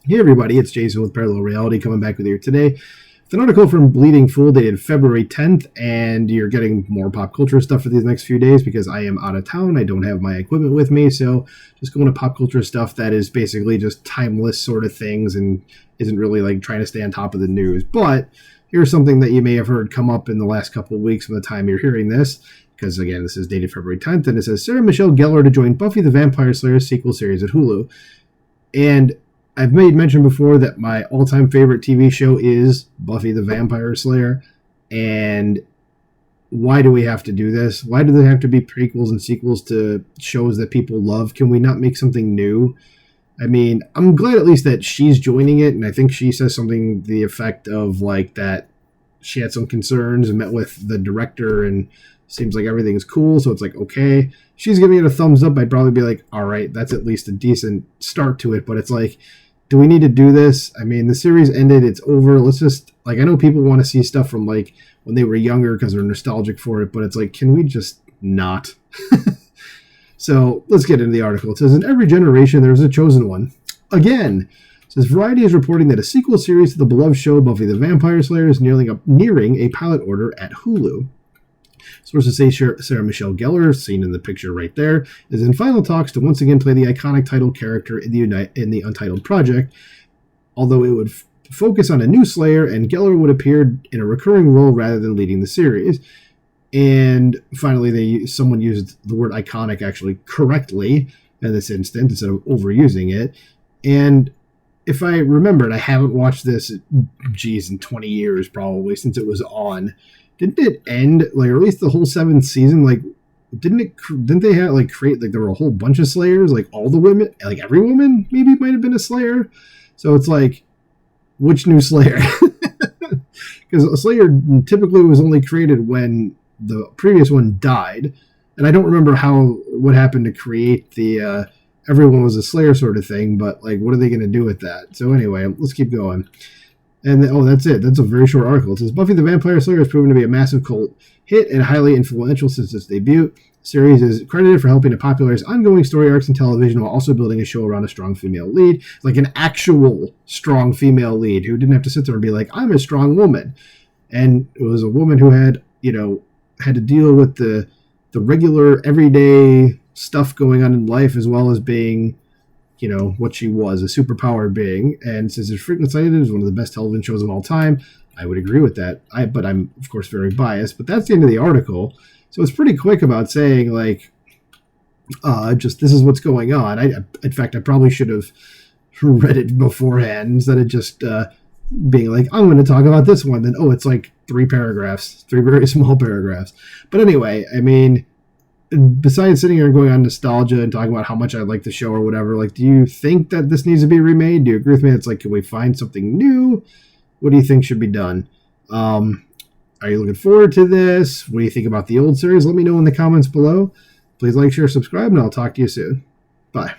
Hey everybody, it's Jason with Parallel Reality coming back with you today with an article from Bleeding Fool dated February 10th, and you're getting more pop culture stuff for these next few days because I am out of town. I don't have my equipment with me, so just going to pop culture stuff that is basically just timeless sort of things and isn't really like trying to stay on top of the news. But here's something that you may have heard come up in the last couple of weeks from the time you're hearing this, because again, this is dated February 10th, and it says Sarah Michelle Gellar to join Buffy the Vampire Slayer sequel series at Hulu. And I've made mention before that my all-time favorite TV show is Buffy the Vampire Slayer, and why do we have to do this? Why do there have to be prequels and sequels to shows that people love? Can we not make something new? I mean, I'm glad at least that she's joining it, and I think she says something to the effect of like that she had some concerns and met with the director and seems like everything's cool, so it's like, okay. She's giving it a thumbs up. I'd probably be like, all right, that's at least a decent start to it, but it's like, do we need to do this? I mean, the series ended, it's over. Let's just, like, I know people want to see stuff from, like, when they were younger because they're nostalgic for it, but it's like, can we just not? So, let's get into the article. It says, in every generation, there's a chosen one. Again. It says, Variety is reporting that a sequel series to the beloved show Buffy the Vampire Slayer is nearing a pilot order at Hulu. Sources say Sarah Michelle Gellar, seen in the picture right there, is in final talks to once again play the iconic title character in the Untitled project, although it would focus on a new Slayer, and Gellar would appear in a recurring role rather than leading the series. And finally, someone used the word iconic actually correctly in this instance instead of overusing it. And if I remembered, I haven't watched this, in 20 years probably since it was on. Didn't it end, like, or at least the whole 7th season, like, didn't they have, like, create, like, there were a whole bunch of Slayers, like, all the women, like, every woman maybe might have been a Slayer? So it's like, which new Slayer? Because a Slayer typically was only created when the previous one died, and I don't remember what happened to create the, everyone was a Slayer sort of thing, but, like, what are they going to do with that? So anyway, let's keep going. And that's it. That's a very short article. It says Buffy the Vampire Slayer has proven to be a massive cult hit and highly influential since its debut. The series is credited for helping to popularize ongoing story arcs in television while also building a show around a strong female lead, like an actual strong female lead who didn't have to sit there and be like, I'm a strong woman. And it was a woman who had to deal with the regular everyday stuff going on in life as well as being what she was, a superpowered being. And since it's frequently cited as one of the best television shows of all time, I would agree with that. But I'm, of course, very biased. But that's the end of the article. So it's pretty quick about saying, like, just this is what's going on. In fact, I probably should have read it beforehand instead of just being like, I'm going to talk about this one. Then, it's like 3 paragraphs, 3 very small paragraphs. But anyway, I mean, besides sitting here and going on nostalgia and talking about how much I like the show or whatever, like, do you think that this needs to be remade? Do you agree with me? It's like, can we find something new? What do you think should be done? Are you looking forward to this? What do you think about the old series? Let me know in the comments below. Please like, share, subscribe, and I'll talk to you soon. Bye.